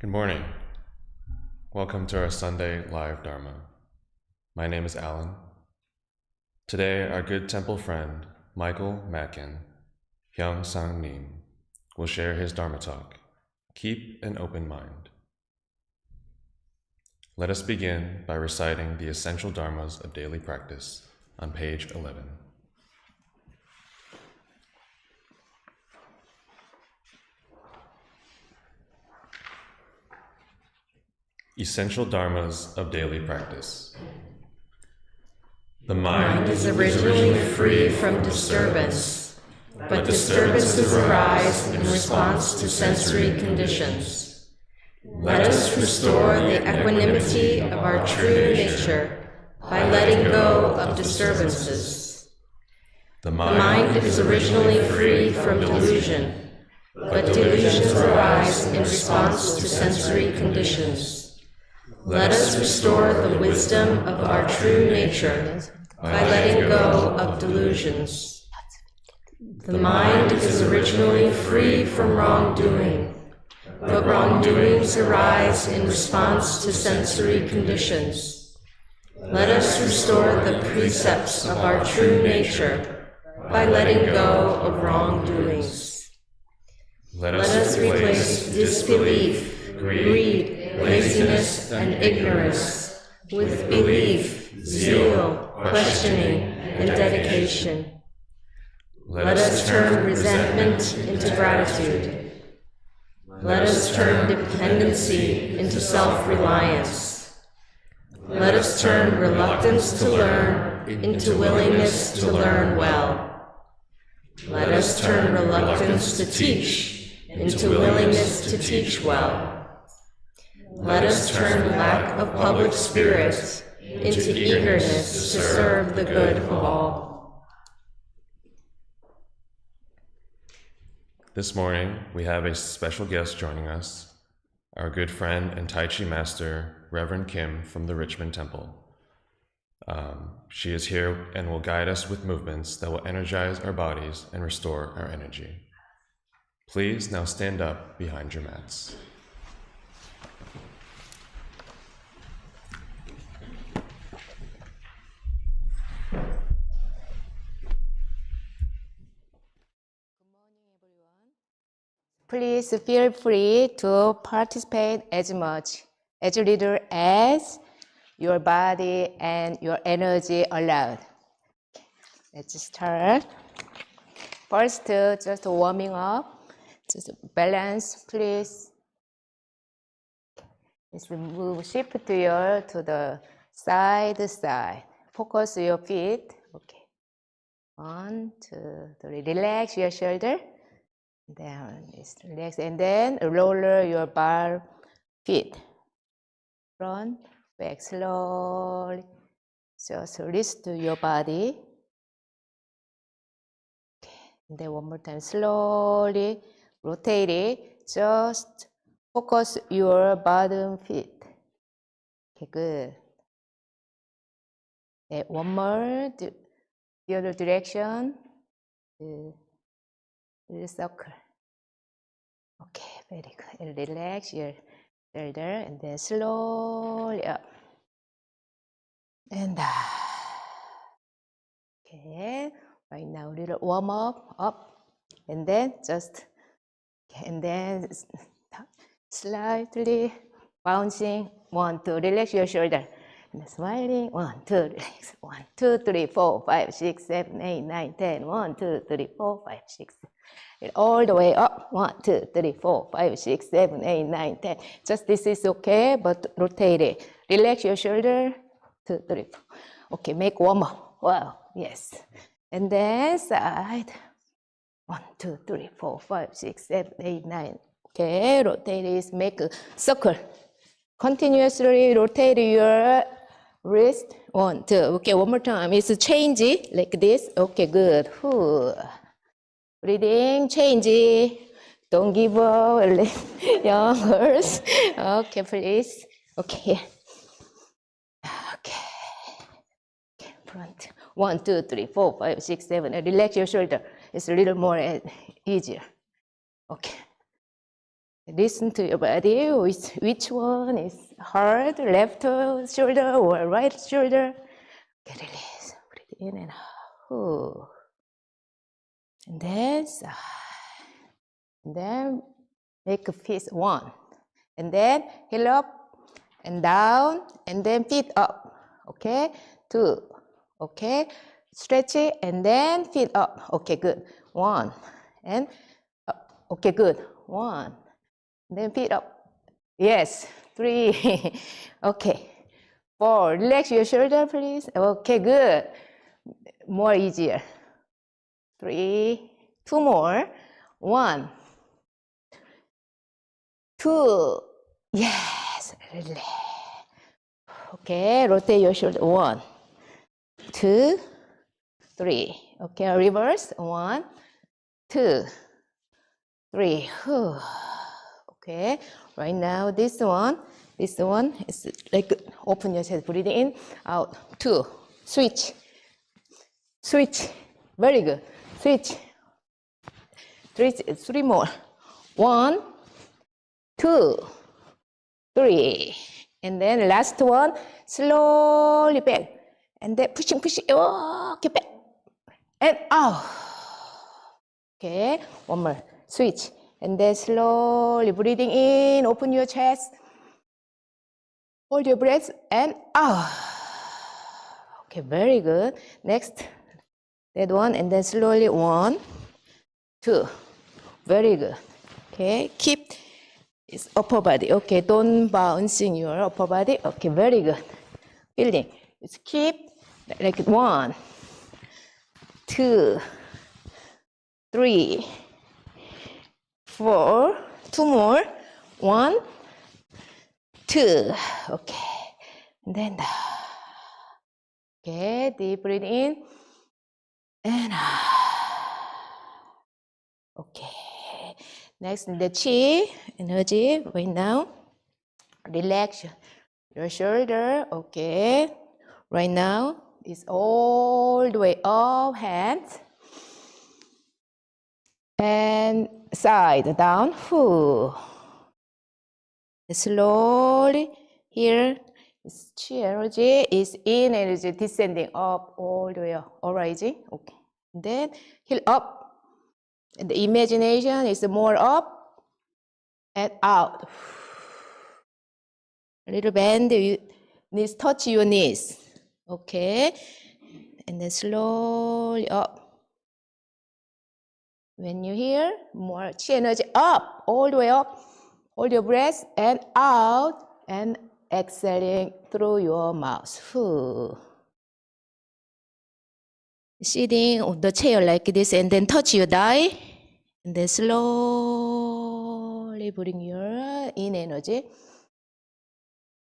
Good morning. Welcome to our Sunday Live Dharma. My name is Alan. Today, our good temple friend, Michael Mackin, Hyung Sang Nim, will share his Dharma talk. Keep an open mind. Let us begin by reciting the essential dharmas of daily practice on page 11. Essential dharmas of daily practice. The mind is originally free from disturbance, but disturbances arise in response to sensory conditions. Let us restore the equanimity of our true nature by letting go of disturbances. The mind is originally free from delusion, but delusions arise in response to sensory conditions. Let us restore the wisdom of our true nature by letting go of delusions. The mind is originally free from wrongdoing, but wrongdoings arise in response to sensory conditions. Let us restore the precepts of our true nature by letting go of wrongdoings. Let us replace disbelief, greed, laziness, and ignorance with belief, zeal, questioning, and dedication. Let us turn resentment into gratitude. Let us turn dependency into self-reliance. Let us turn reluctance to learn into willingness to learn well. Let us turn reluctance to teach into willingness to teach well. Let us turn lack of public spirit into eagerness to serve the good of all. This morning, we have a special guest joining us, our good friend and Tai Chi master, Reverend Kim from the Richmond Temple. She is here and will guide us with movements that will energize our bodies and restore our energy. Please now stand up behind your mats. Please feel free to participate as much, as little as your body and your energy allowed. Let's start. First, just warming up. Just balance, please. Just move, shift to the side. Focus your feet. Okay. 1, 2, 3. Relax your shoulder. Down, just relax, and then roll your bar feet. Front, back, slowly. Just rest your body. Okay. And then one more time, slowly rotate it. Just focus your bottom feet. Okay, good. Okay, one more, the other direction. Little circle. Okay, very good. And relax your shoulder and then slowly up. And down. Okay, right now little warm up. And then just, and then slightly bouncing. 1, 2, relax your shoulder. And smiling. 1, 2, relax. 1, 2, 3, 4, 5, 6, 7, 8, 9, 10. 1, 2, 3, 4, 5, 6. All the way up. 1, 2, 3, 4, 5, 6, 7, 8, 9, 10. Just this is okay, but rotate it. Relax your shoulder. 2, 3, 4. Okay, make warm up. Wow, yes. And then side. 1, 2, 3, 4, 5, 6, 7, 8, 9. Okay, rotate it. Make a circle. Continuously rotate your wrist. 1, 2. Okay, one more time. It's change like this. Okay, good. Breathing, change. Don't give up, young girls. Okay, please. Okay. Okay, front. 1, 2, 3, 4, 5, 6, 7. Relax your shoulder. It's a little more easier. Okay. Listen to your body, which one is hard, left shoulder or right shoulder. Okay, release, breathe in and out. And then sigh. And then make a fist, 1. And then heel up and down, and then feet up. Okay, 2. Okay, stretch it, and then feet up. Okay, good. 1. And up. Okay, good. 1. Then feet up. Yes. 3. Okay. 4. Relax your shoulder, please. Okay, good. More easier. 3. 2 more. 1. 2. Yes. Relax. Okay. Rotate your shoulder. 1, 2, 3. Okay. Reverse. 1, 2, 3. Okay, right now this one is like open your chest, breathing in, out, 2, switch, very good, switch, 3 more, 1, 2, 3, and then last one, slowly back, and then pushing, okay, back, and out. Okay, one more, switch. And then slowly breathing in, open your chest. Hold your breath and out. Okay, very good. Next, that one, and then slowly 1, 2. Very good. Okay, keep its upper body. Okay, don't bounce in your upper body. Okay, very good. Feeling. Just keep like 1, 2, 3, 4, 2 more, 1, 2, okay, and then okay, deep breathe in, and okay, next the Qi energy right now, relax your shoulder, okay, right now it's all the way up, hands, and side down, slowly here is Qi energy, is in energy descending up all the way up, all rising, okay. Then heel up, and the imagination is more up and out. A little bend, you knees touch your knees, okay, and then slowly up. When you hear more Qi energy up, all the way up, hold your breath and out, and exhaling through your mouth. Sitting on the chair like this, and then touch your thigh, and then slowly bring your in energy,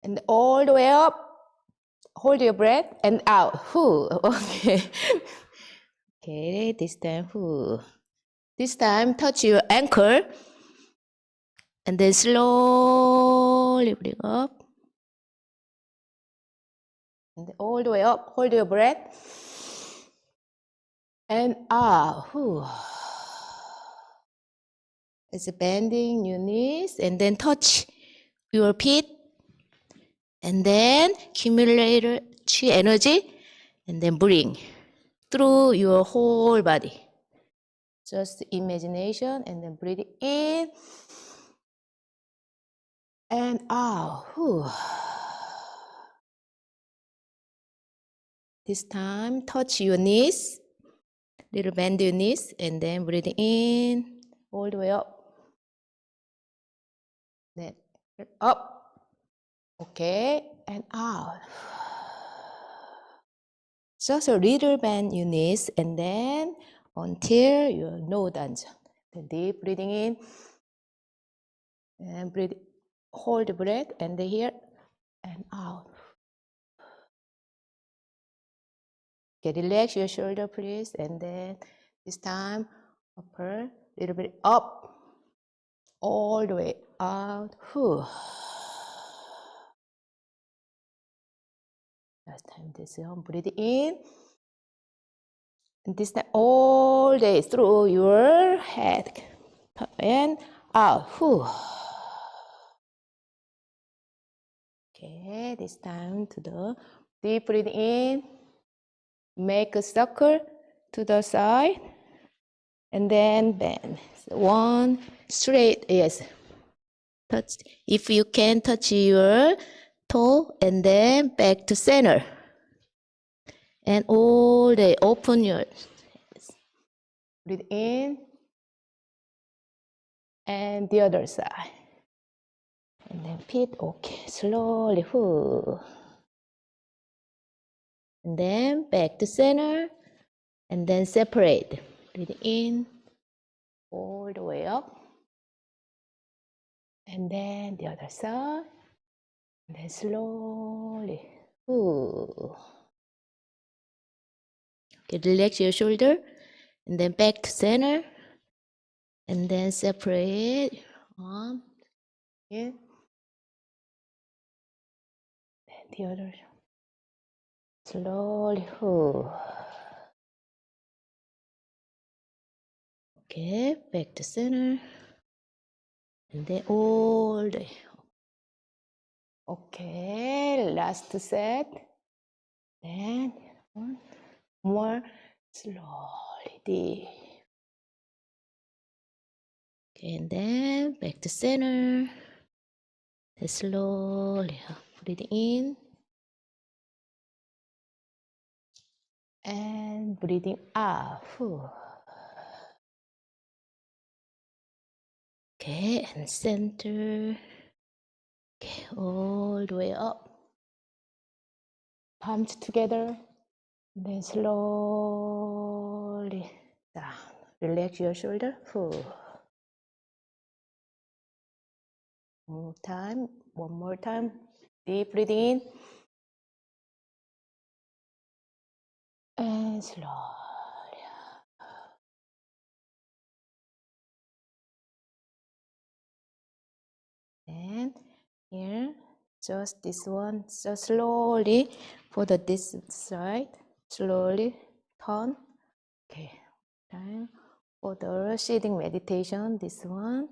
and all the way up, hold your breath and out. Okay. Okay, this time, This time, touch your ankle, and then slowly bring up, and all the way up, hold your breath, and out. It's bending your knees, and then touch your feet, and then accumulate Qi energy, and then bring through your whole body. Just imagination, and then breathe in and out. This time, touch your knees, little bend your knees, and then breathe in all the way up. Then up, okay, and out. Just a little bend your knees, and then until your no dungeon. Then deep breathing in, and breathe, hold the breath, and then here, and out. Okay, relax your shoulder, please, and then this time, upper, little bit up, all the way out. Last time, this one, breathe in, and this time, all day through your head, and out. Okay, this time to the deep breathe in. Make a circle to the side. And then bend. So one, straight, yes. Touch. If you can touch your toe and then back to center. And all day, open your hands. Breathe in. And the other side. And then feet, okay, slowly. And then back to center. And then separate. Breathe in. All the way up. And then the other side. And then slowly. Okay, relax your shoulder. And then back to center. And then separate. Arm. In. And the other. Slowly. Okay, back to center. And then all the. Okay, last set. Then one more. Slowly deep. Okay, and then back to center. Then slowly breathe in. And breathing out. Okay, and center. Okay, all the way up. Palms together. Then slowly down. Relax your shoulder. One more time. Deep breathing in. And slowly. And here, just this one, so slowly for this side, slowly turn. Okay, time for the sitting meditation, this one.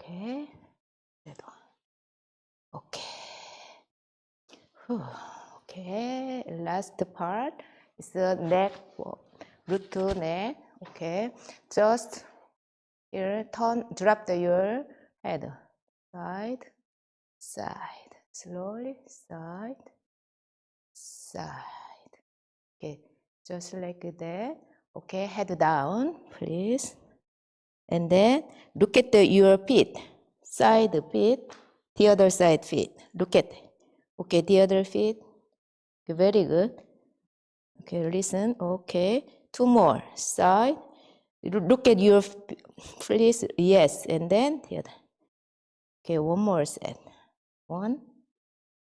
Okay, that one. Okay. Okay, last part is the neck, root to neck. Okay, just here, drop your head, side, side, slowly, side, side. Okay, just like that. Okay, head down, please. And then look at your feet, side feet, the other side feet. Look at, okay, the other feet. Okay, very good. Okay, listen. Okay, two more, side. Look at your, please. Yes, and then the other. Okay, one more set. 1,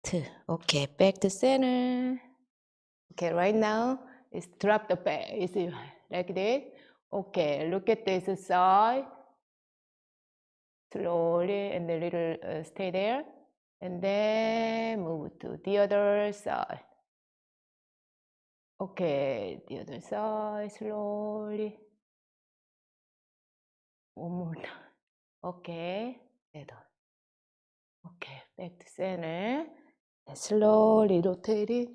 2. Okay, back to center. Okay, right now, it's drop the back. Is it like this? Okay, look at this side. Slowly, and a little stay there. And then move to the other side. Okay, the other side, slowly. One more time. Okay, that one. Okay, back to center. And slowly rotate it.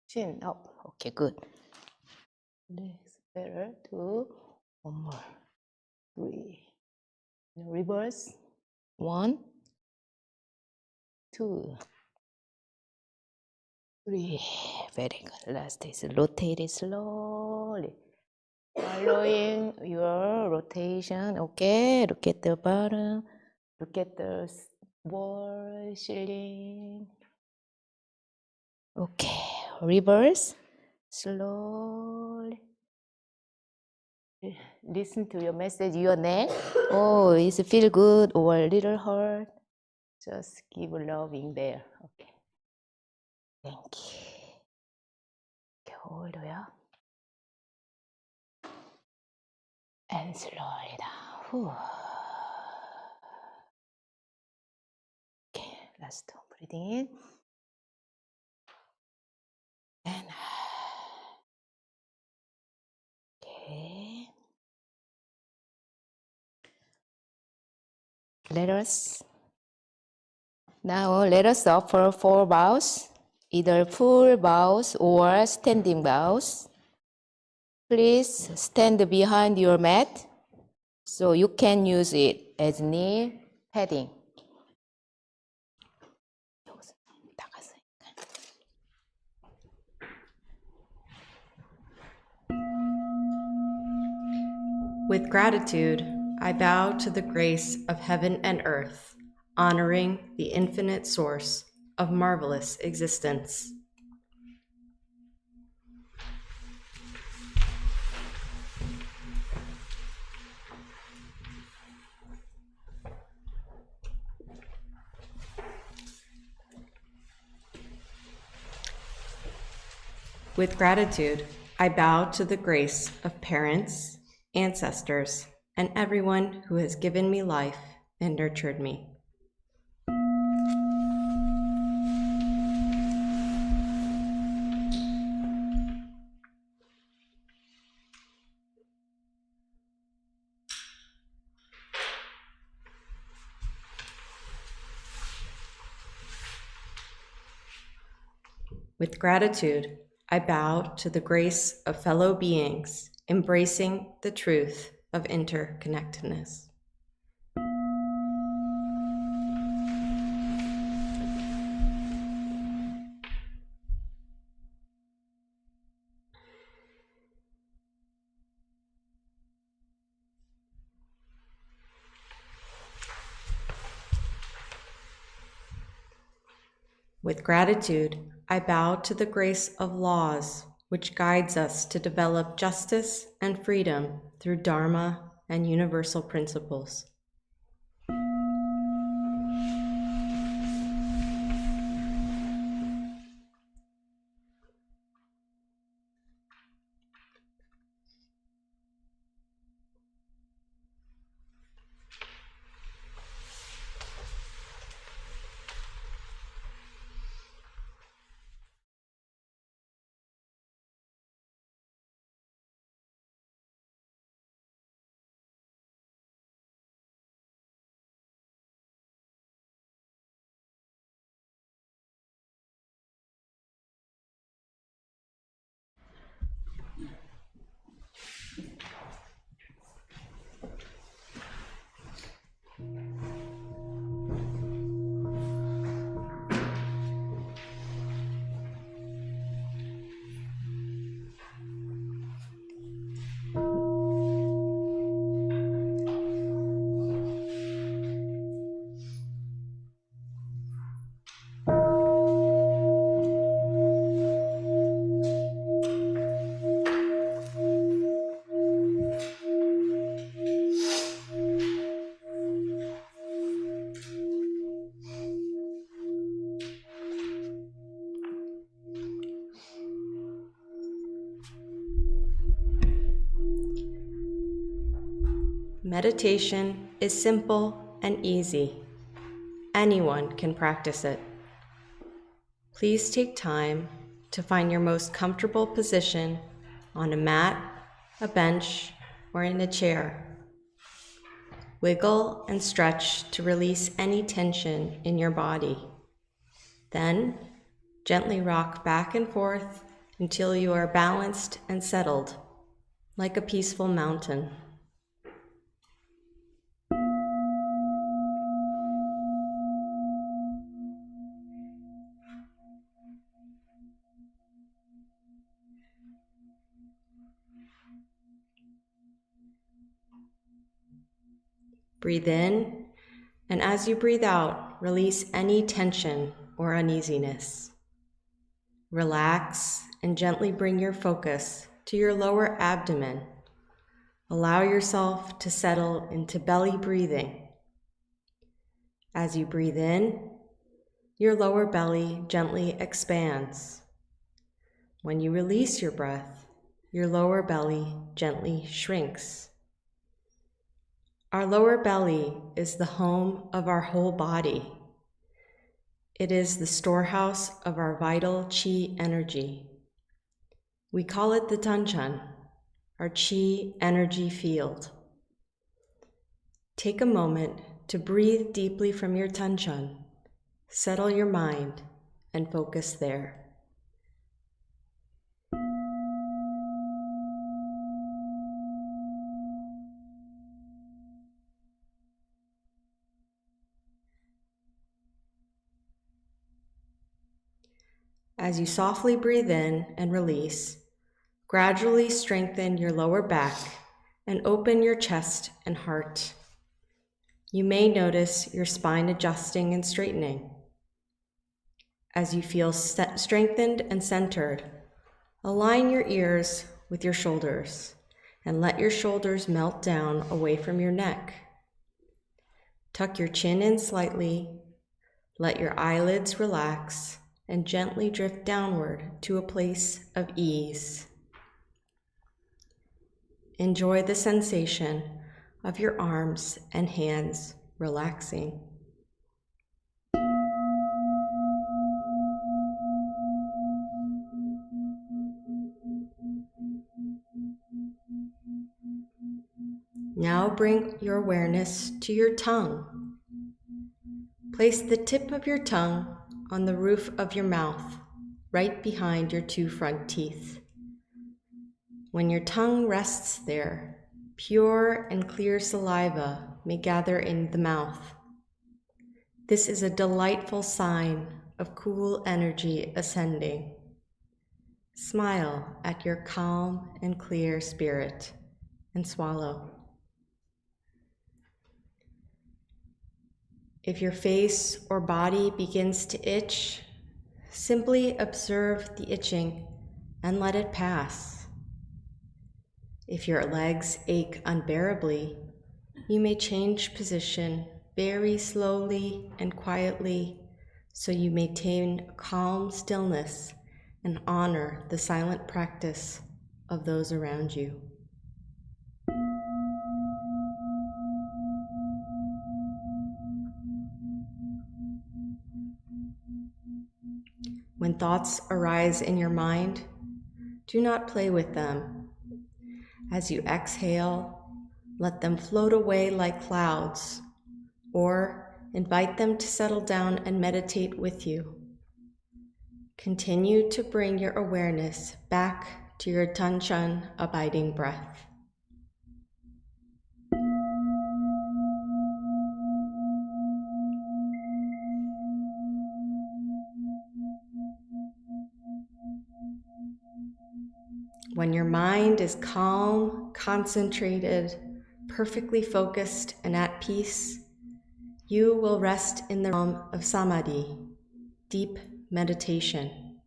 Chin up. Okay, good. Next, better. 2. One more. 3. Reverse. 1, 2, 3. Very good. Last is rotate it slowly. Following your rotation. Okay, look at the bottom. Look at the wall, ceiling. Okay, reverse. Slowly. Listen to your message, your neck. Oh, is it feel good or a little hurt? Just keep loving there. Okay. Thank you. Okay, all the way up. And slowly down. Whew. Okay, last one. Breathing in. And okay. let us offer 4 bows, either full bows or standing bows. Please stand behind your mat so you can use it as knee padding. With gratitude, I bow to the grace of heaven and earth, honoring the infinite source of marvelous existence. With gratitude, I bow to the grace of parents, ancestors, and everyone who has given me life and nurtured me. With gratitude, I bow to the grace of fellow beings embracing the truth of interconnectedness. With gratitude, I bow to the grace of laws which guides us to develop justice and freedom through Dharma and universal principles. Meditation is simple and easy. Anyone can practice it. Please take time to find your most comfortable position on a mat, a bench, or in a chair. Wiggle and stretch to release any tension in your body. Then, gently rock back and forth until you are balanced and settled, like a peaceful mountain. Breathe in, and as you breathe out, release any tension or uneasiness. Relax and gently bring your focus to your lower abdomen. Allow yourself to settle into belly breathing. As you breathe in, your lower belly gently expands. When you release your breath, your lower belly gently shrinks. Our lower belly is the home of our whole body. It is the storehouse of our vital Qi energy. We call it the Tanchan, our Qi energy field. Take a moment to breathe deeply from your Tanchun. Settle your mind and focus there. As you softly breathe in and release, gradually strengthen your lower back and open your chest and heart. You may notice your spine adjusting and straightening. As you feel strengthened and centered, align your ears with your shoulders and let your shoulders melt down away from your neck. Tuck your chin in slightly, let your eyelids relax, and gently drift downward to a place of ease. Enjoy the sensation of your arms and hands relaxing. Now bring your awareness to your tongue. Place the tip of your tongue on the roof of your mouth, right behind your two front teeth. When your tongue rests there, pure and clear saliva may gather in the mouth. This is a delightful sign of cool energy ascending. Smile at your calm and clear spirit and swallow. If your face or body begins to itch, simply observe the itching and let it pass. If your legs ache unbearably, you may change position very slowly and quietly so you maintain calm stillness and honor the silent practice of those around you. When thoughts arise in your mind, do not play with them. As you exhale, let them float away like clouds, or invite them to settle down and meditate with you. Continue to bring your awareness back to your Tanchun abiding breath. When your mind is calm, concentrated, perfectly focused, and at peace, you will rest in the realm of samadhi, deep meditation.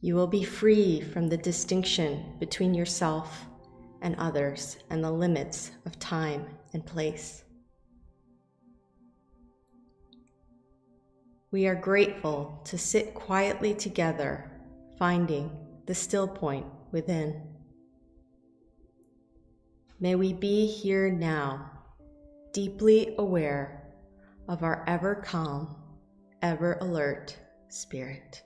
You will be free from the distinction between yourself and others and the limits of time and place. We are grateful to sit quietly together, finding the still point within. May we be here now, deeply aware of our ever calm, ever alert spirit.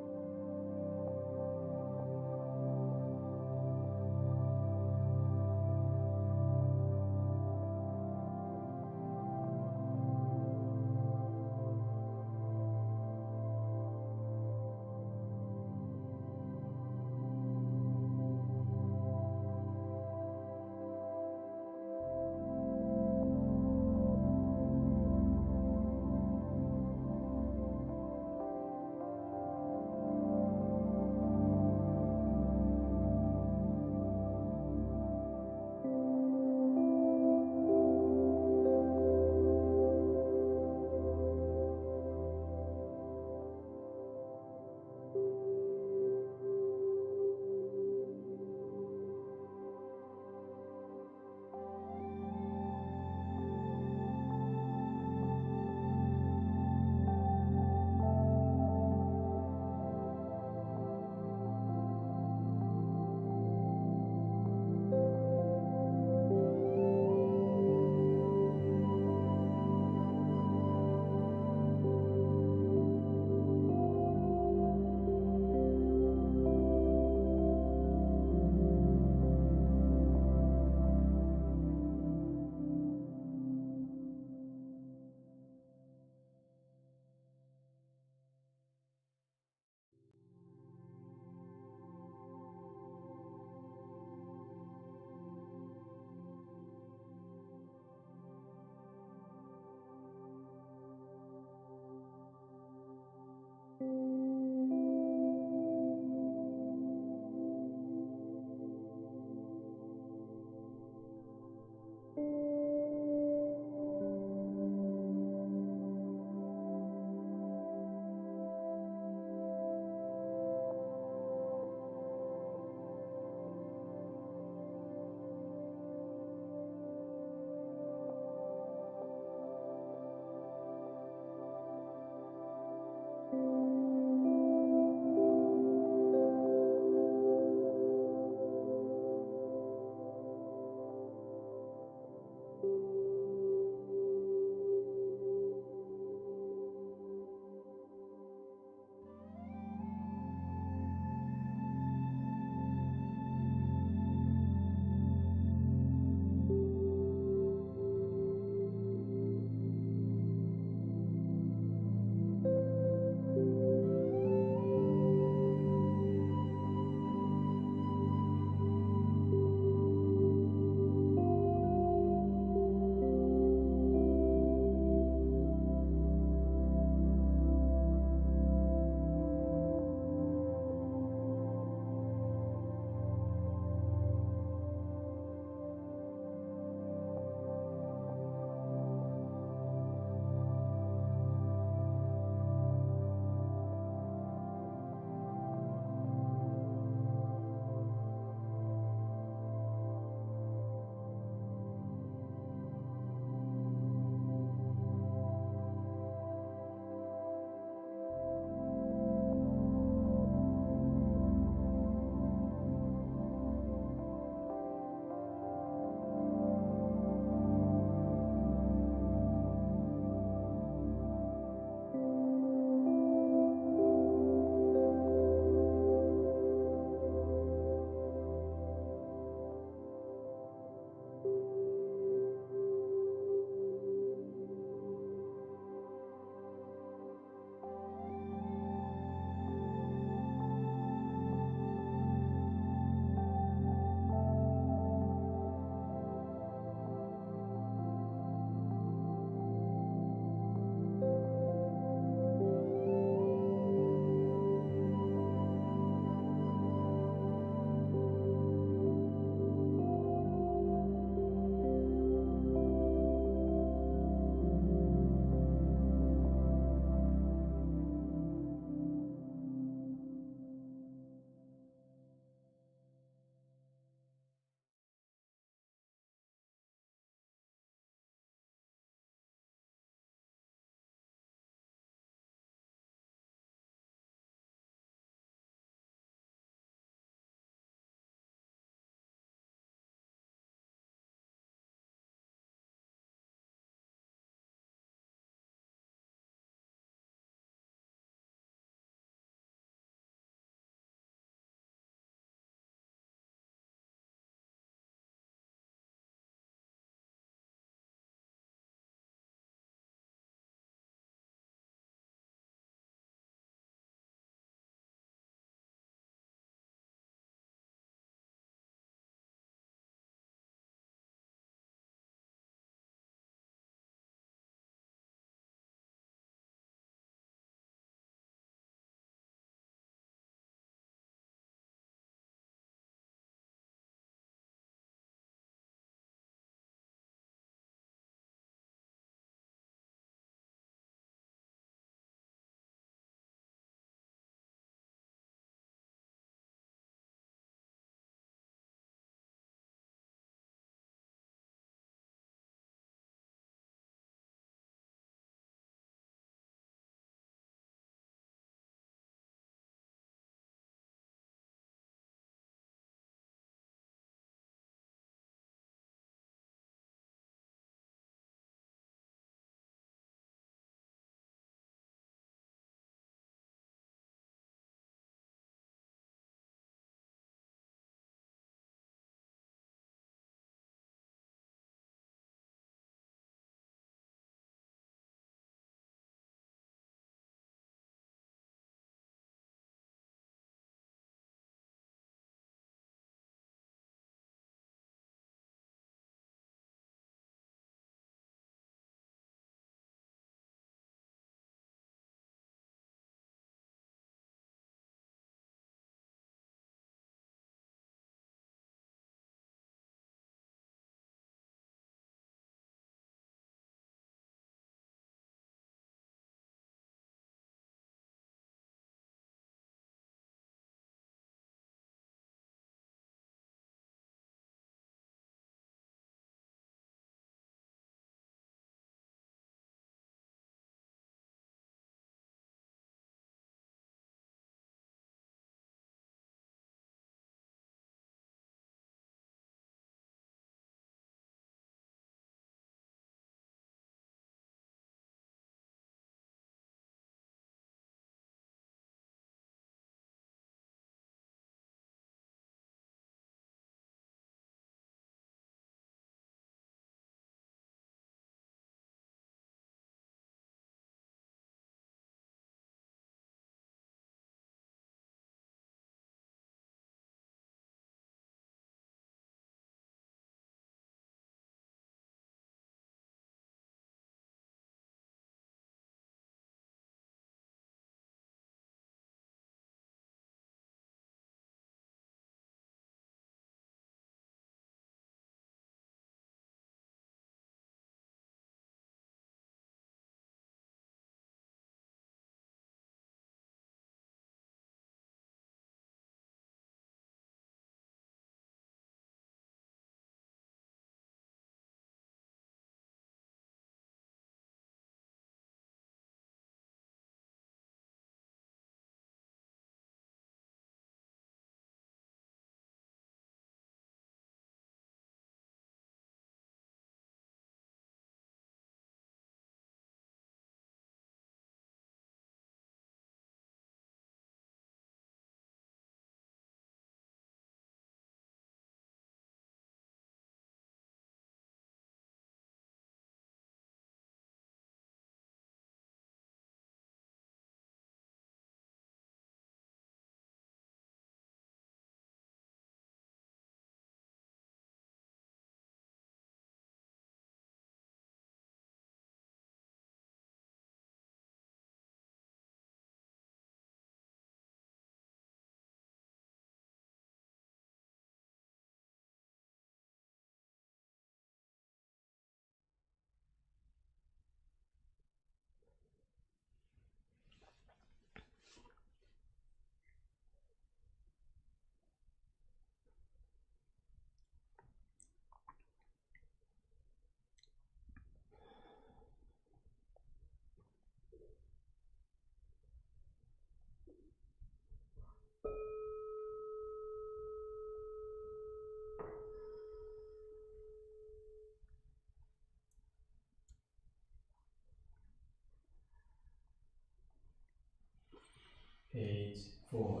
Page 4.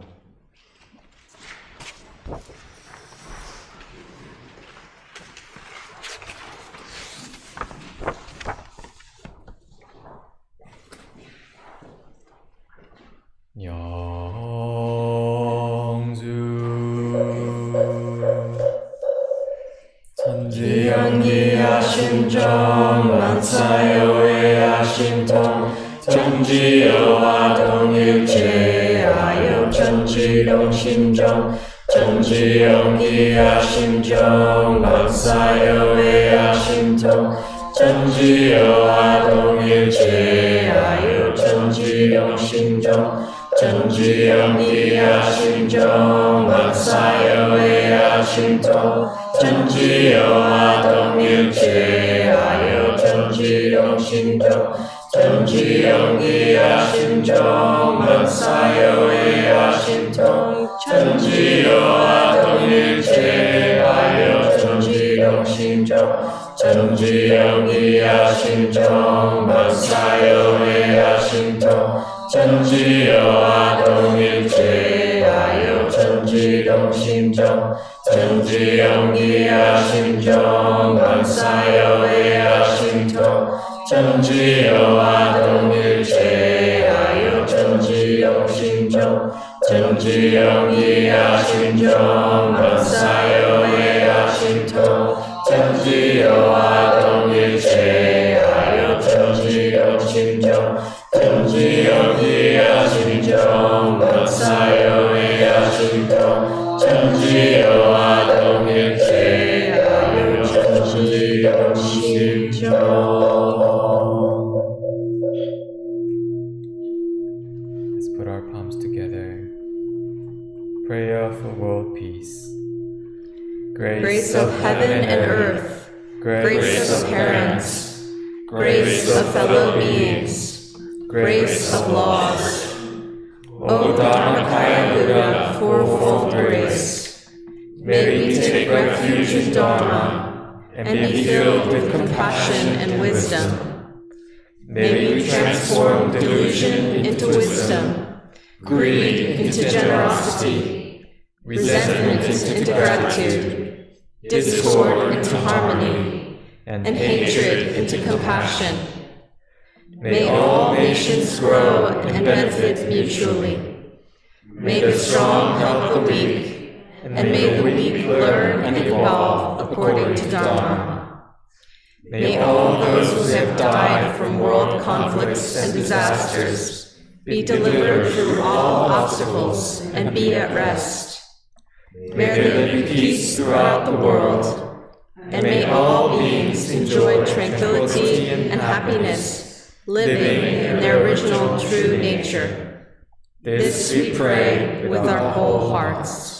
천지연기하심정 만사여외하심통 천지여화동일체하여 천지동심정 천지연기하심정 만사여외하심통 천지여화동일체하여 천지동심정 천지연기하심정 만사여외하심통 천지여화동일체하여 천지동심정 천지연기하심정 만사여외하심통 천지여화동일체하여 천지동심정 천지연기하심정 만사여외하심통 천지여화동일체하여 천지동심정 천지연기하심정 만사여외하심통 천지여화동일체하여 천지동심정 천지연기하심정 만사여외하심통 천지여화동일체하여 천지동심정 천지연기하심정 만사여외하심통 천지여화동일체하여 천지동심정. Let's put our palms together. Prayer for world peace. Grace of heaven and earth, grace of parents, grace of fellow beings, grace of laws. O Dharmakaya Buddha, fourfold grace, may we take refuge in Dharma and be filled with compassion and wisdom. May we transform delusion into wisdom, greed into generosity, resentment into gratitude, discord into harmony, and hatred into compassion. May all nations grow and benefit mutually. May the strong help the weak, and may the weak learn and evolve according to Dharma. May all those who have died from world conflicts and disasters be delivered through all obstacles and be at rest. May there be peace throughout the world, and may all beings enjoy tranquility and happiness, living in their original true nature. This we pray with our whole hearts.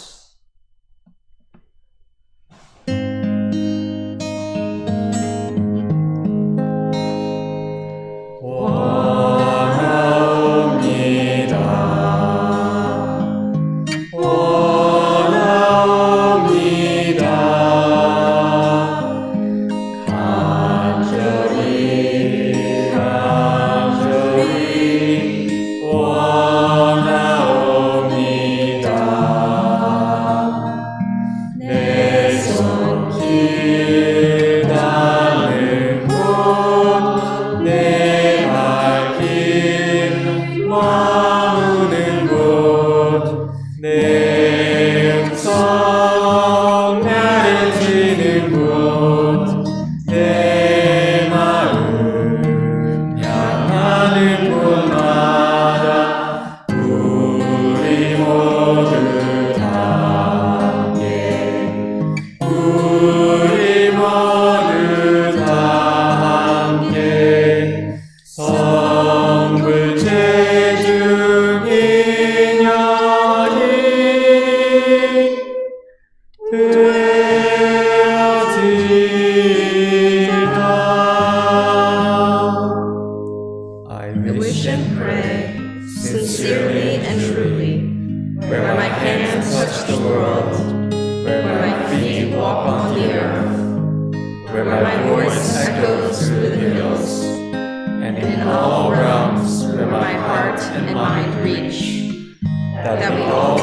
that we all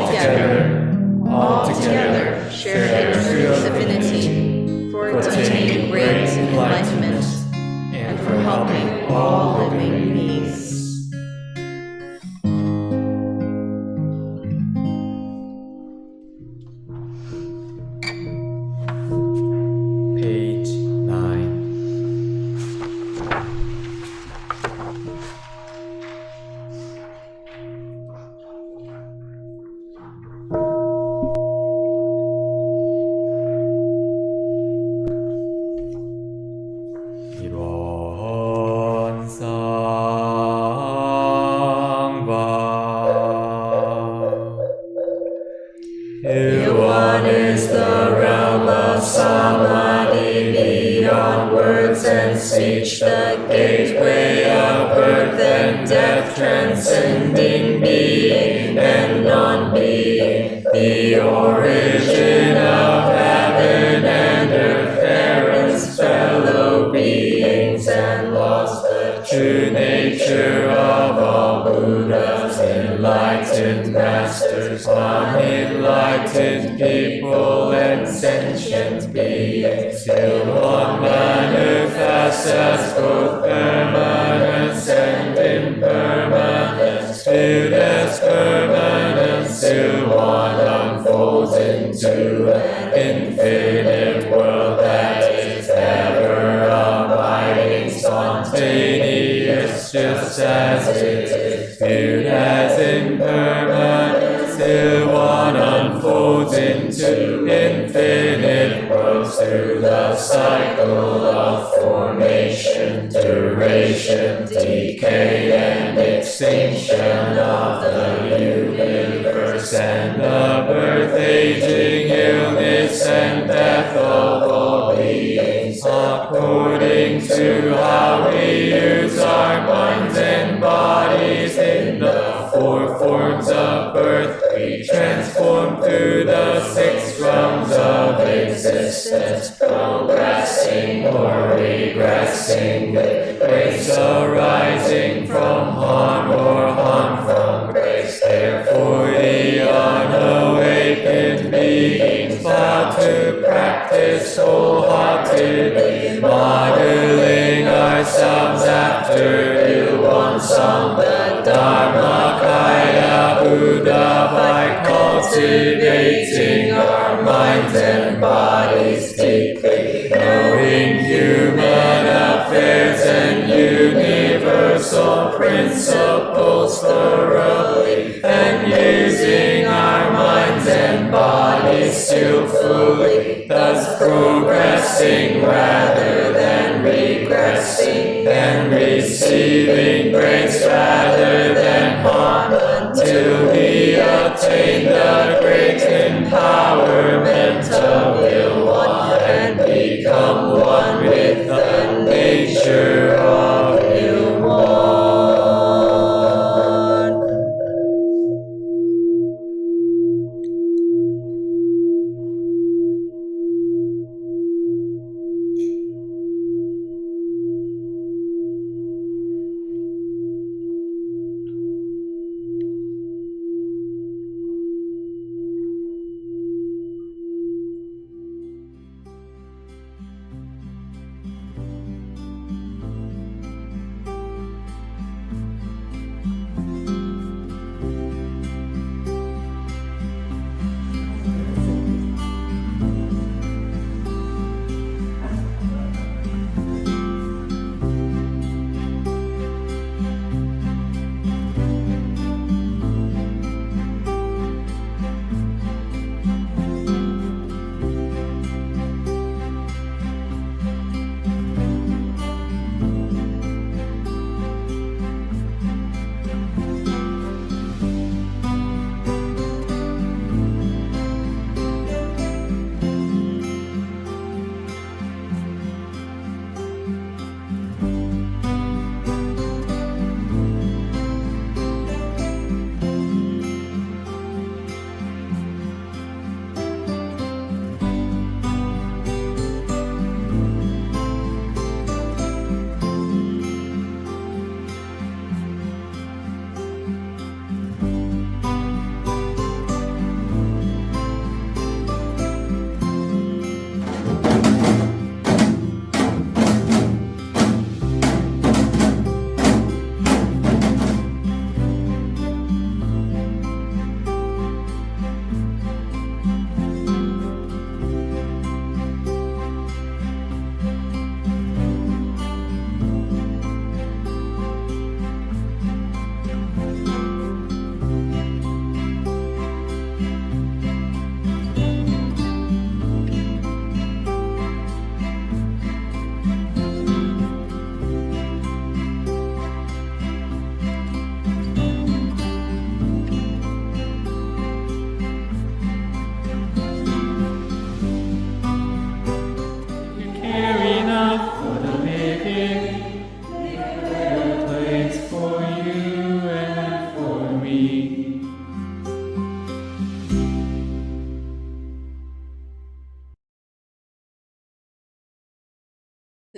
together share a true divinity for attaining great enlightenment and for helping all living beings. Page 9. 이런 One is the realm of samadhi beyond words and speech, the gateway of birth and death, transcending being and non-being, the origin of heaven and earth, parents, fellow beings, and laws, the true nature of all Buddhas, enlightened masters, unenlightened people, and sentient beings, till one manifests as both permanence and impermanence, viewed as permanence, till one unfolds into an infinite world that is ever abiding, spontaneous, just as it is viewed as impermanence, till one unfolds into infinite worlds through the cycle of formation, duration, decay, and extinction of the universe, and the birth, aging, illness, and death of all beings, according to how we use our minds and bodies in the four forms of birth. We transform through the six realms of existence, progressing or regressing, with grace arising from harm or harm from grace. Therefore the unawakened beings vow to practice wholeheartedly, modeling ourselves after Won the Dharma Buddha, by cultivating our minds and bodies deeply, knowing human affairs and universal principles thoroughly, and using our minds and bodies skillfully, thus progressing rather than regressing, and receiving grace rather than harm, until we attain the great empowerment of Ilwan and become one with the nature of Ilwan.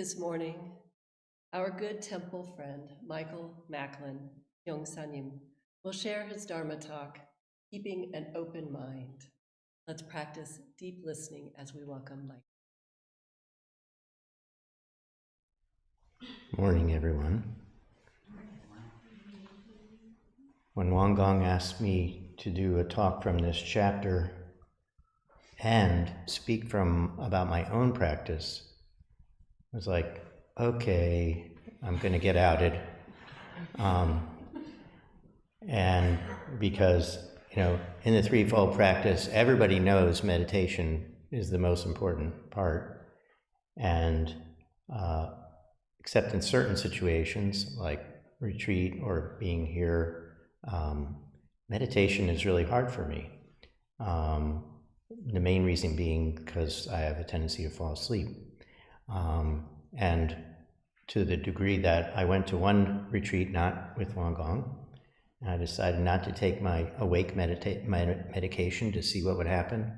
This morning, our good temple friend, Michael Macklin Yongsanim, will share his Dharma talk, Keeping an Open Mind. Let's practice deep listening as we welcome Mike. Morning, everyone. When Won Gong asked me to do a talk from this chapter and speak about my own practice, I was like, okay, I'm going to get outed. And because, in the threefold practice, everybody knows meditation is the most important part. And except in certain situations, like retreat or being here, meditation is really hard for me. The main reason being because I have a tendency to fall asleep. And to the degree that I went to one retreat, not with Won Gong, I decided not to take my awake medication to see what would happen.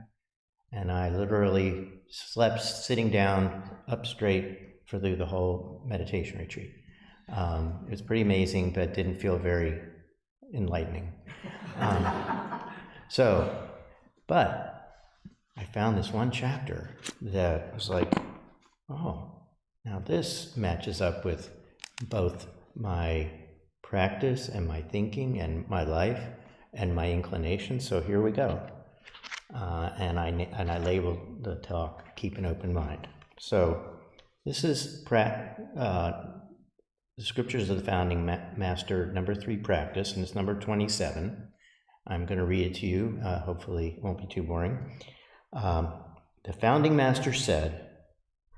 And I literally slept sitting down up straight through the whole meditation retreat. It was pretty amazing, but didn't feel very enlightening. But I found this one chapter that was like, oh, now this matches up with both my practice and my thinking and my life and my inclination, so here we go. And I labeled the talk, Keep an Open Mind. So this is the Scriptures of the Founding Master, number 3 practice, and it's number 27. I'm going to read it to you. Hopefully it won't be too boring. The Founding Master said,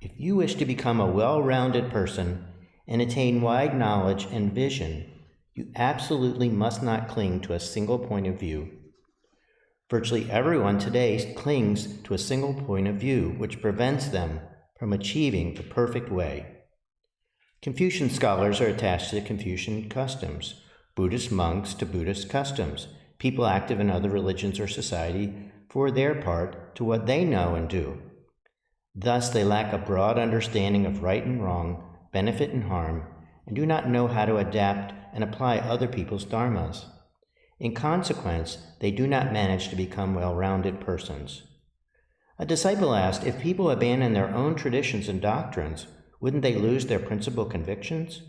if you wish to become a well-rounded person and attain wide knowledge and vision, you absolutely must not cling to a single point of view. Virtually everyone today clings to a single point of view, which prevents them from achieving the perfect way. Confucian scholars are attached to Confucian customs, Buddhist monks to Buddhist customs, people active in other religions or society for their part to what they know and do. Thus, they lack a broad understanding of right and wrong, benefit and harm, and do not know how to adapt and apply other people's dharmas. In consequence, they do not manage to become well-rounded persons. A disciple asked, if people abandon their own traditions and doctrines, wouldn't they lose their principal convictions?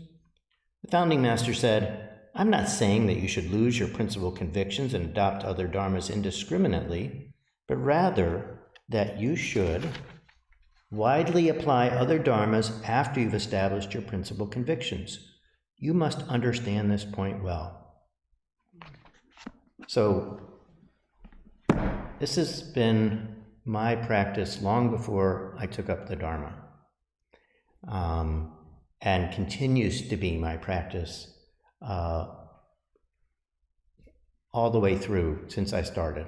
The Founding Master said, I'm not saying that you should lose your principal convictions and adopt other dharmas indiscriminately, but rather that you should widely apply other dharmas after you've established your principal convictions. You must understand this point well. So, this has been my practice long before I took up the Dharma, and continues to be my practice all the way through since I started.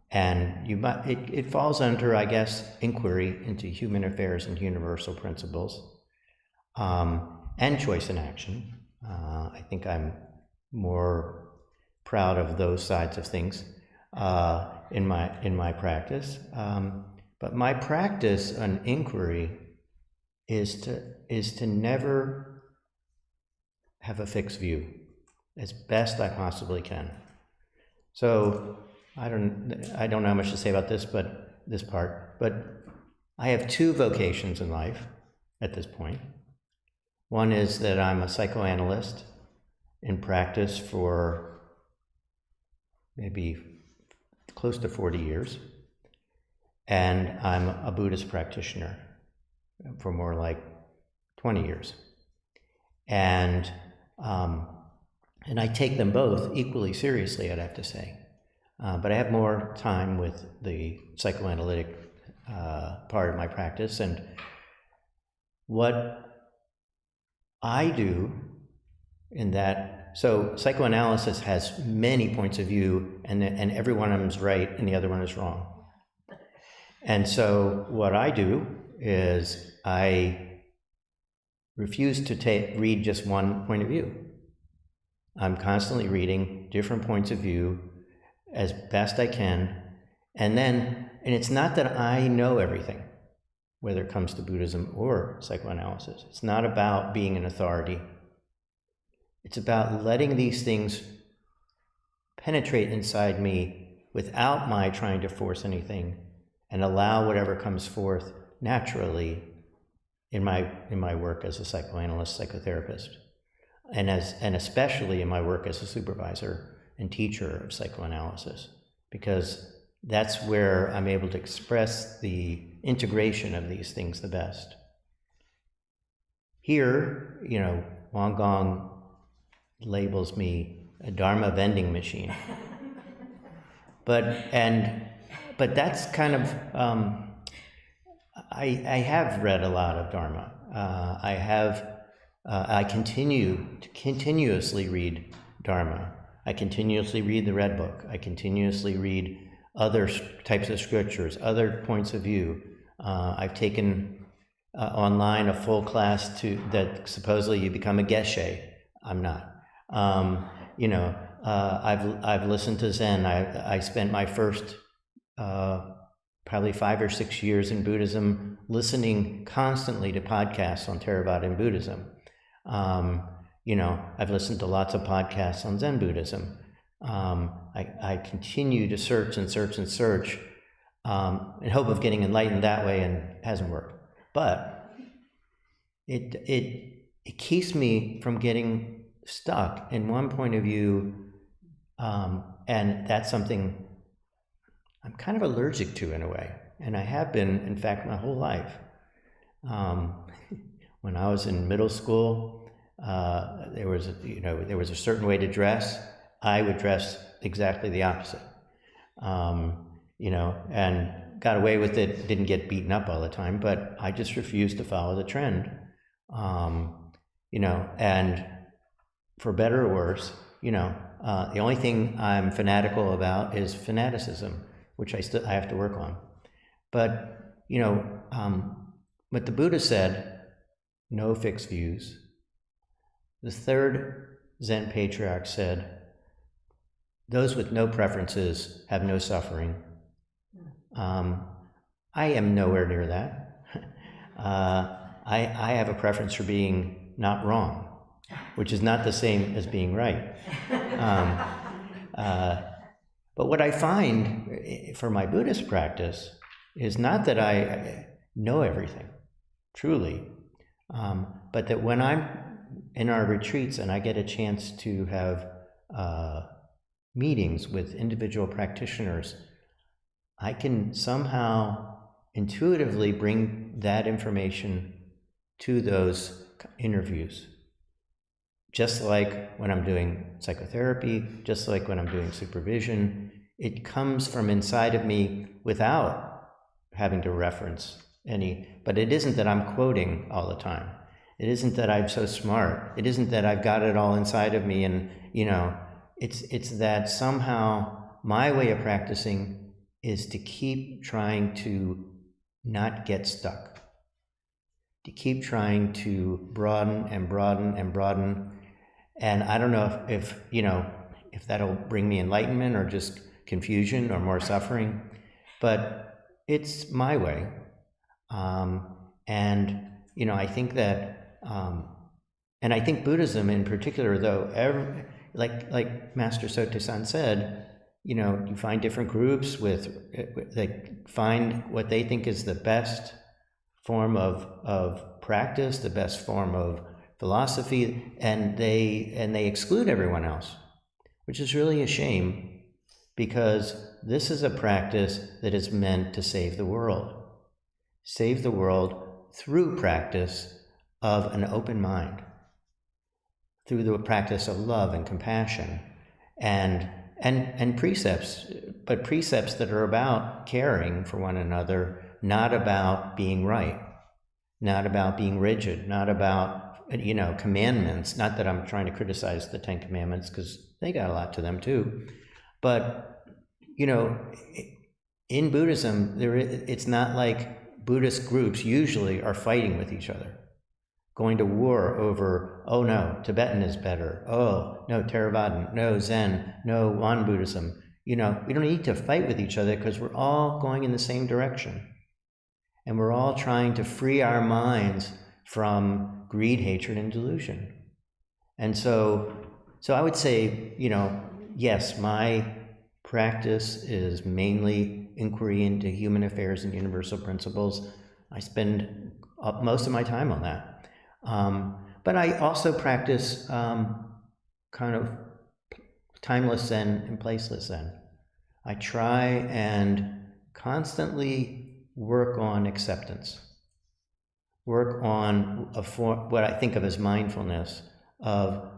And it falls under, I guess, inquiry into human affairs and universal principles, and choice and action. I think I'm more proud of those sides of things in my practice. But my practice on inquiry is to never have a fixed view, as best I possibly can. So I don't know how much to say about this part, but I have 2 vocations in life at this point. One is that I'm a psychoanalyst in practice for maybe close to 40 years, and I'm a Buddhist practitioner for more like 20 years. And I take them both equally seriously, I'd have to say. But I have more time with the psychoanalytic part of my practice, and what I do in that, so psychoanalysis has many points of view, and every one of them is right and the other one is wrong. And so what I do is I refuse to read just one point of view. I'm constantly reading different points of view as best I can, and it's not that I know everything. whether it comes to Buddhism or psychoanalysis. It's not about being an authority. It's about letting these things penetrate inside me without my trying to force anything, and allow whatever comes forth naturally in my work as a psychoanalyst, psychotherapist, and especially in my work as a supervisor and teacher of psychoanalysis, because that's where I'm able to express the integration of these things the best. Here, Won Gong labels me a Dharma vending machine. But that's kind of, I have read a lot of Dharma. I continue to continuously read Dharma. I continuously read the Red Book. I continuously read other types of scriptures, other points of view. I've taken online a full class that supposedly you become a geshe. I'm not. I've listened to Zen. I spent my first probably 5 or 6 years in Buddhism listening constantly to podcasts on Theravada Buddhism. I've listened to lots of podcasts on Zen Buddhism. I continue to search and search and search in hope of getting enlightened that way, and it hasn't worked. But it keeps me from getting stuck in one point of view, and that's something I'm kind of allergic to in a way, and I have been, in fact, my whole life. When I was in middle school, there was a certain way to dress. I would dress exactly the opposite, and got away with it. Didn't get beaten up all the time, but I just refused to follow the trend, and for better or worse, the only thing I'm fanatical about is fanaticism, which I have to work on. But what the Buddha said, no fixed views. The third Zen patriarch said, those with no preferences have no suffering. I am nowhere near that. I have a preference for being not wrong, which is not the same as being right. But what I find for my Buddhist practice is not that I know everything, truly, but that when I'm in our retreats and I get a chance to have meetings with individual practitioners, I can somehow intuitively bring that information to those interviews. Just like when I'm doing psychotherapy, just like when I'm doing supervision, it comes from inside of me without having to reference any, but it isn't that I'm quoting all the time. It isn't that I'm so smart. It isn't that I've got it all inside of me and, it's that somehow my way of practicing is to keep trying to not get stuck, to keep trying to broaden and broaden and broaden. And I don't know if that'll bring me enlightenment or just confusion or more suffering, but it's my way. I think that, and I think Buddhism in particular, though, like Master Soto-san said, you find different groups they find what they think is the best form of practice, the best form of philosophy, and they exclude everyone else, which is really a shame, because this is a practice that is meant to save the world through practice of an open mind, through the practice of love and compassion, and precepts, but precepts that are about caring for one another, not about being right, not about being rigid, not about commandments. Not that I'm trying to criticize the 10 Commandments, because they got a lot to them too. But, in Buddhism, it's not like Buddhist groups usually are fighting with each other, going to war over, oh no, Tibetan is better, oh no, Theravada, no, Zen, no, Won Buddhism. We don't need to fight with each other because we're all going in the same direction. And we're all trying to free our minds from greed, hatred, and delusion. And so I would say, yes, my practice is mainly inquiry into human affairs and universal principles. I spend most of my time on that. But I also practice kind of timeless Zen and placeless Zen. I try and constantly work on acceptance, work on what I think of as mindfulness of,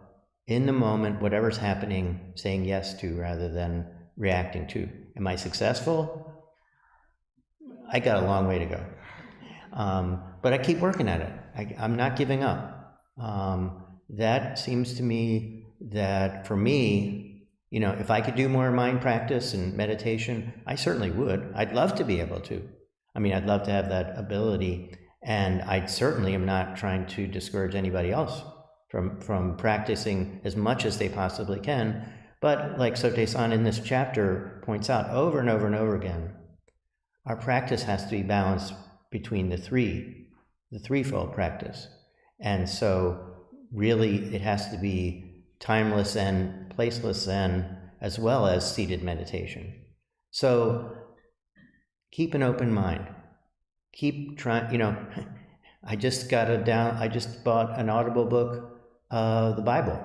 in the moment, whatever's happening, saying yes to rather than reacting to. Am I successful? I got a long way to go. But I keep working at it. I'm not giving up. That seems to me that for me, if I could do more mind practice and meditation, I certainly would. I'd love to be able to. I'd love to have that ability, and I certainly am not trying to discourage anybody else from practicing as much as they possibly can. But like Sote-san in this chapter points out over and over and over again, our practice has to be balanced between the threefold practice. And so really it has to be timeless Zen, placeless Zen, as well as seated meditation. So keep an open mind. Keep trying, I just bought an Audible book of the Bible,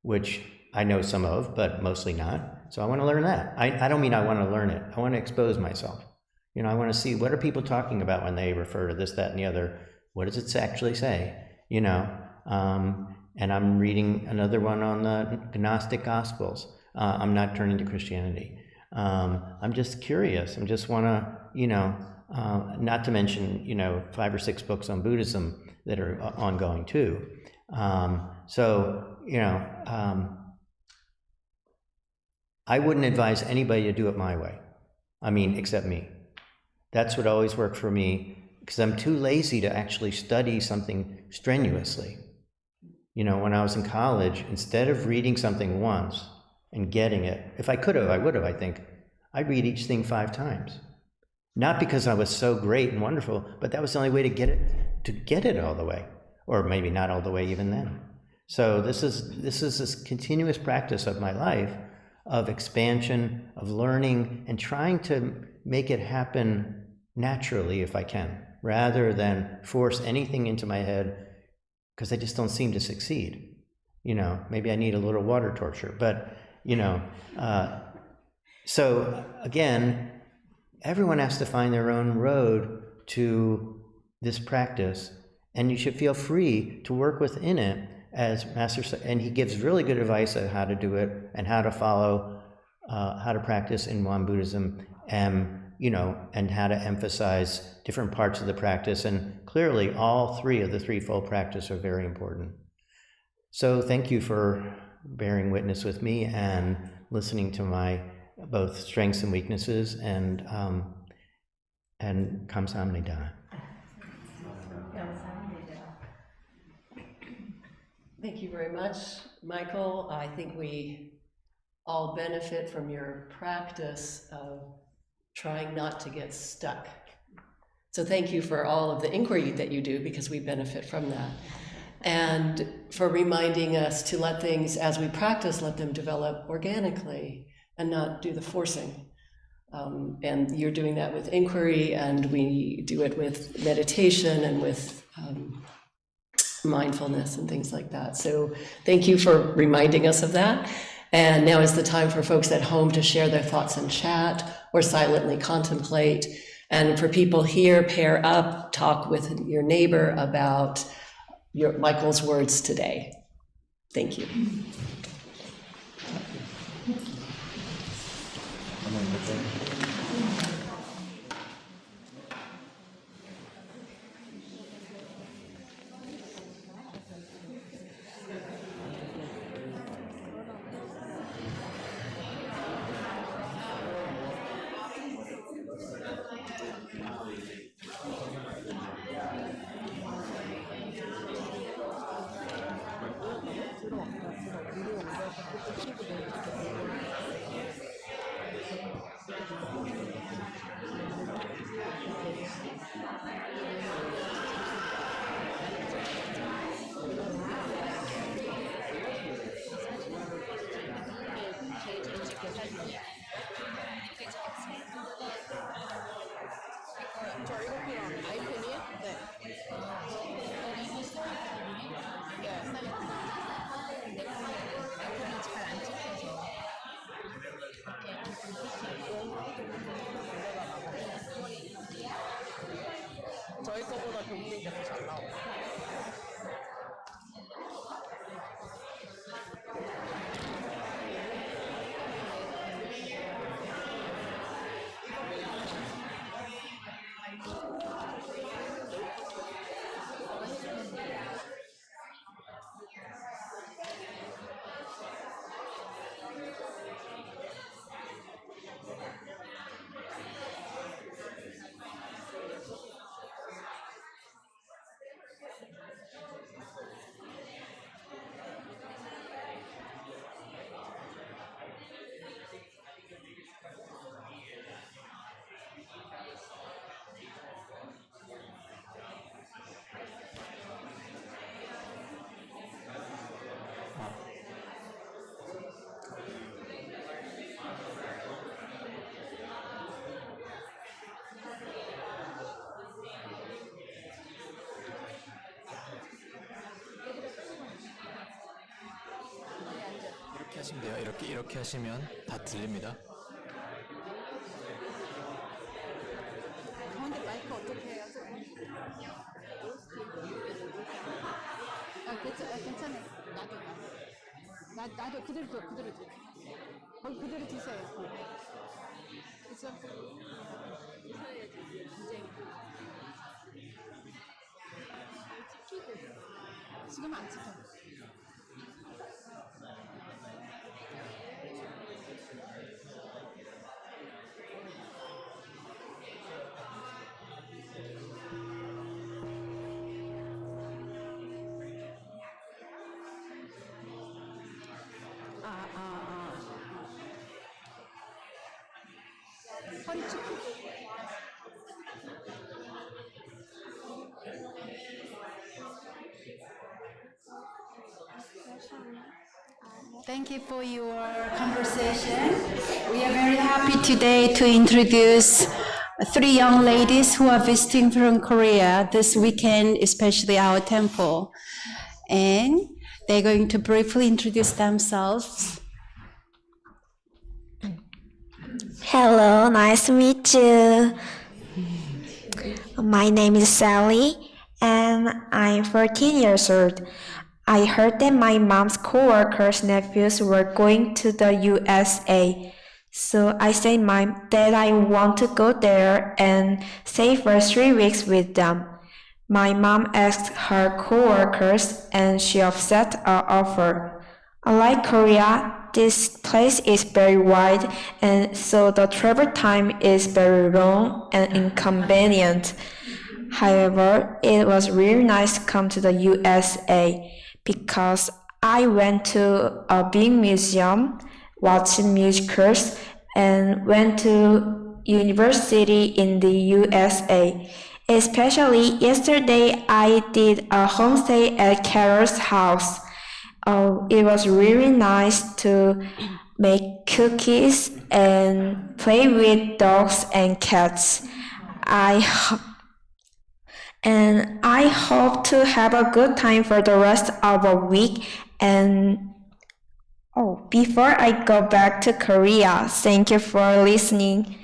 which I know some of, but mostly not. So I want to learn that. I don't mean I want to learn it. I want to expose myself. I want to see, what are people talking about when they refer to this, that, and the other? What does it actually say? And I'm reading another one on the Gnostic Gospels. I'm not turning to Christianity. I'm just curious. I just want to, not to mention, 5 or 6 books on Buddhism that are ongoing too. I wouldn't advise anybody to do it my way. Except me. That's what always worked for me, because I'm too lazy to actually study something strenuously. When I was in college, instead of reading something once and getting it, if I could have, I would have, I think, I'd read each thing 5 times. Not because I was so great and wonderful, but that was the only way to get it all the way, or maybe not all the way even then. So this is this continuous practice of my life of expansion, of learning, and trying to make it happen naturally if I can, rather than force anything into my head, because I just don't seem to succeed. Maybe I need a little water torture, but so again, everyone has to find their own road to this practice, and you should feel free to work within it, as Master said, and he gives really good advice on how to do it and how to follow, how to practice in Won Buddhism, and how to emphasize different parts of the practice. And clearly, all 3 of the threefold practice are very important. So thank you for bearing witness with me and listening to my both strengths and weaknesses, and Kamsahamnida. Thank you very much, Michael. I think we all benefit from your practice of trying not to get stuck. So thank you for all of the inquiry that you do, because we benefit from that. And for reminding us to let things, as we practice, let them develop organically and not do the forcing. And you're doing that with inquiry, and we do it with meditation and with mindfulness and things like that. So thank you for reminding us of that. And now is the time for folks at home to share their thoughts in chat or silently contemplate. And for people here, pair up, talk with your neighbor about Michael's words today. Thank you. 아이폰이요? 네. 아이폰이 잘 안 찍혀서. 저희 거보다 동네 게 더 잘 나와요. 이렇게 하시면 돼요. 이렇게 하시면 다 들립니다. 가운데 마이크 어떻게 해요? 괜찮아요. 나도 그대로 둬. 거기 그대로 드세요. 그쵸? 지금 안 찍혀. 허리 쭉 펴고. Thank you for your conversation. We are very happy today to introduce 3 young ladies who are visiting from Korea this weekend, especially our temple. And they're going to briefly introduce themselves. Hello, nice to meet you. My name is Sally, and I'm 14 years old. I heard that my mom's co-workers' nephews were going to the USA. So I said Mom that I want to go there and stay for 3 weeks with them. My mom asked her co-workers and she accepted our offer. Unlike Korea, this place is very wide and so the travel time is very long and inconvenient. However, it was really nice to come to the USA because I went to a big museum, watched musicals, and went to university in the USA. Especially yesterday, I did a homestay at Carol's house. It was really nice to make cookies and play with dogs and cats. I hope to have a good time for the rest of the week. And before I go back to Korea, thank you for listening.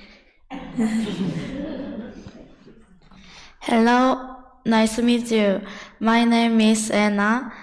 Hello, nice to meet you. My name is Anna.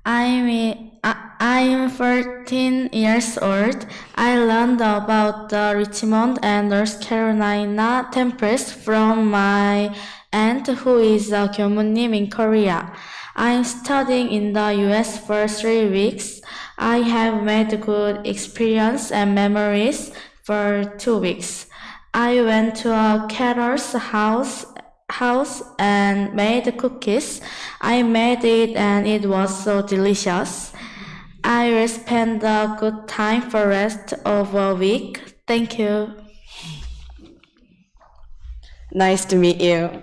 I'm 14 years old. I learned about the Richmond and North Carolina temples from my aunt who is a 교무님 in Korea. I'm studying in the US for 3 weeks. I have made good experience and memories for 2 weeks. I went to a Carol's house and made cookies. I made it and it was so delicious. I will spend a good time for rest of a week. Thank you. Nice to meet you.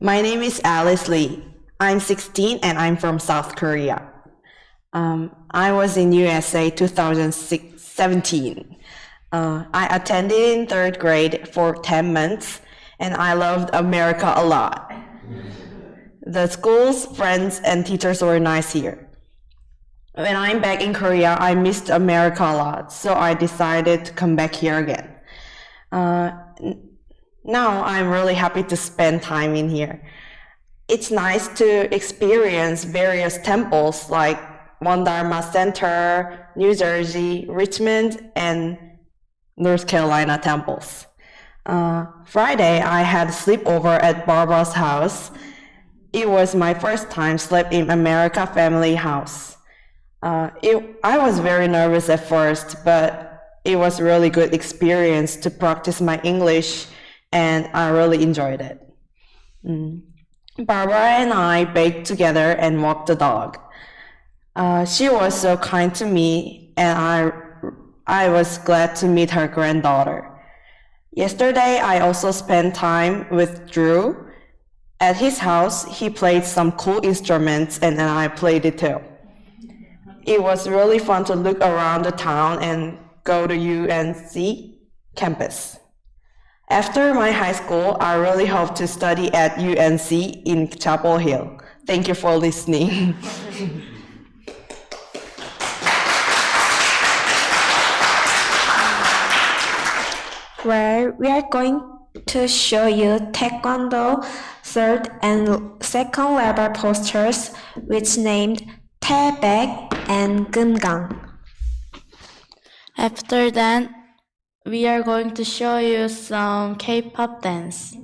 My name is Alice Lee. I'm 16 and I'm from South Korea. I was in USA 2017. I attended in 3rd grade for 10 months and I loved America a lot. The schools, friends, and teachers were nice here. When I'm back in Korea, I missed America a lot, so I decided to come back here again. Now I'm really happy to spend time in here. It's nice to experience various temples like Won Dharma Center, New Jersey, Richmond, and North Carolina temples. Friday, I had a sleepover at Barbara's house. It was my first time slept in America family house. I was very nervous at first, but it was a really good experience to practice my English, and I really enjoyed it. Barbara and I baked together and walked the dog. She was so kind to me, and I was glad to meet her granddaughter. Yesterday, I also spent time with Drew. At his house, he played some cool instruments, and then I played it too. It was really fun to look around the town and go to UNC campus. After my high school, I really hope to study at UNC in Chapel Hill. Thank you for listening. Where we are going to show you Taekwondo third and second level postures, which named Tae-baek and Qi-Gong. After that, we are going to show you some K-pop dance.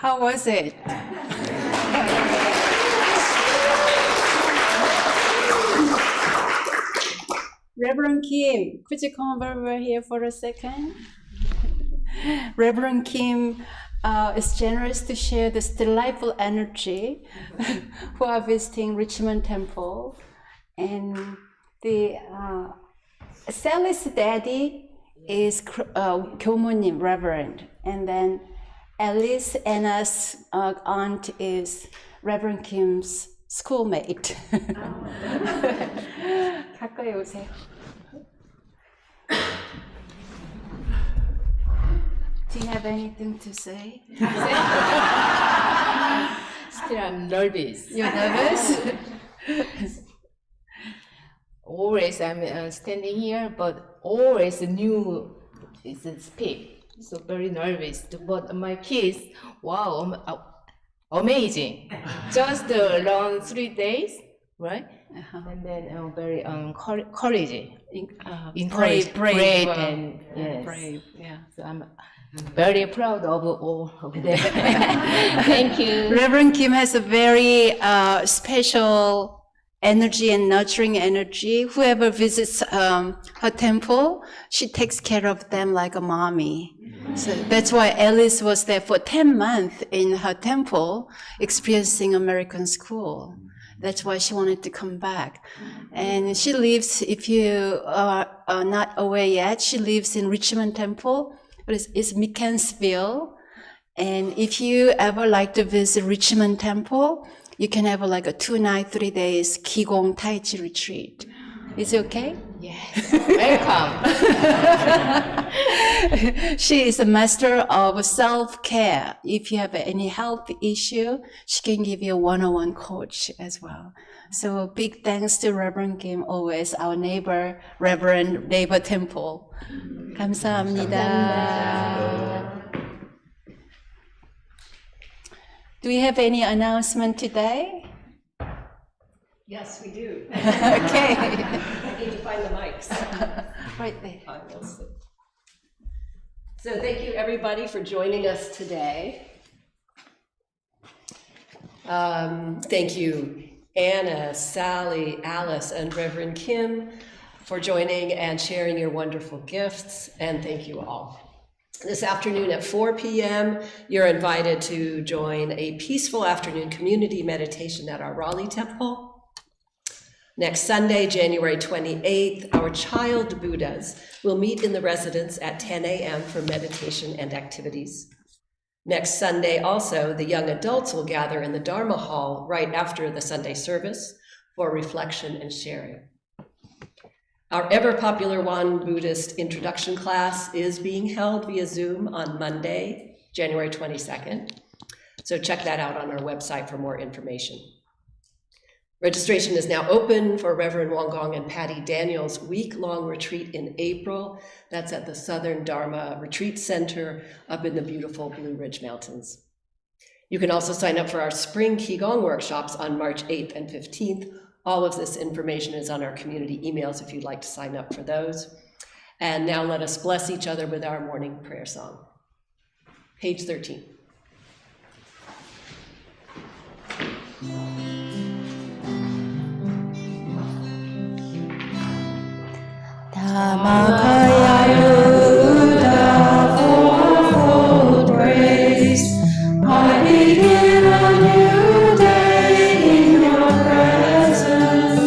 How was it? Reverend Kim, could you come over here for a second? Reverend Kim is generous to share this delightful energy who are visiting Richmond Temple. And the Sally's daddy is Kyomunim Reverend. And then Alice, Anna's aunt, is Reverend Kim's schoolmate. 가까이 오세요. Do you have anything to say? Still, I'm nervous. You're nervous? Always, I'm standing here, but always new is speak. So very nervous. But my kids, wow, amazing. Just around 3 days, right? And then very courage, brave, and yes. Brave, yeah. So I'm very proud of all of them. Thank you. Reverend Kim has a very special energy and nurturing energy. Whoever visits her temple, she takes care of them like a mommy. So that's why Alice was there for 10 months in her temple, experiencing American school. That's why she wanted to come back. And she lives, if you are not aware yet, she lives in Richmond Temple. It's Mechanicsville. And if you ever like to visit Richmond Temple, you can have like a 2-night, 3 days Qi Gong Tai Chi retreat. Is it okay? Yes, welcome. She is a master of self-care. If you have any health issue, she can give you a one-on-one coach as well. So big thanks to Reverend Kim, always our neighbor, Reverend Neighbor Temple. 감사합니다. Do we have any announcement today? Yes, we do. Okay. I need to find the mics. Right there. So thank you, everybody, for joining us today. Thank you, Anna, Sally, Alice, and Reverend Kim for joining and sharing your wonderful gifts, and thank you all. This afternoon at 4 p.m., you're invited to join a peaceful afternoon community meditation at our Raleigh Temple. Next Sunday, January 28th, our child Buddhas will meet in the residence at 10 a.m. for meditation and activities. Next Sunday also, the young adults will gather in the Dharma Hall right after the Sunday service for reflection and sharing. Our ever-popular Won Buddhist introduction class is being held via Zoom on Monday, January 22nd. So check that out on our website for more information. Registration is now open for Reverend Won Gong and Patty Daniels' week-long retreat in April. That's at the Southern Dharma Retreat Center up in the beautiful Blue Ridge Mountains. You can also sign up for our spring Qi Gong workshops on March 8th and 15th. All of this information is on our community emails if you'd like to sign up for those. And now let us bless each other with our morning prayer song. Page 13. Dhammakaya Buddha, fourfold grace, I begin a new day in your presence.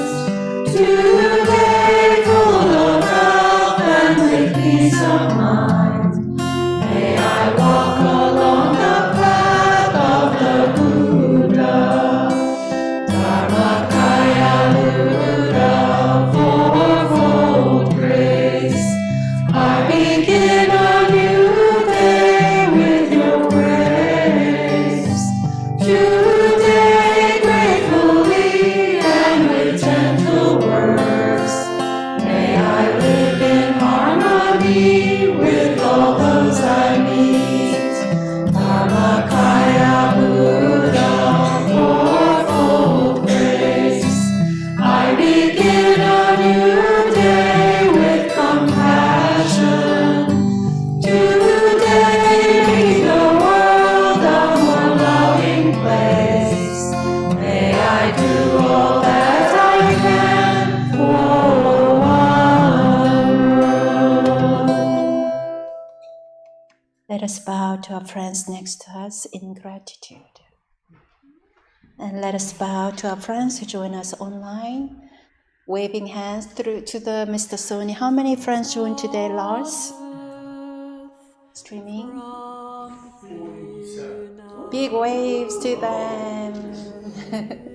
Today full of health and with peace of mind, may I walk along the path of the Buddha. Dharmakaya Buddha, fourfold grace. Let us bow to our friends next to us in gratitude. And let us bow to our friends who join us online, waving hands through to the Mr. Sony. How many friends joined today, Lars? Streaming. Big waves to them.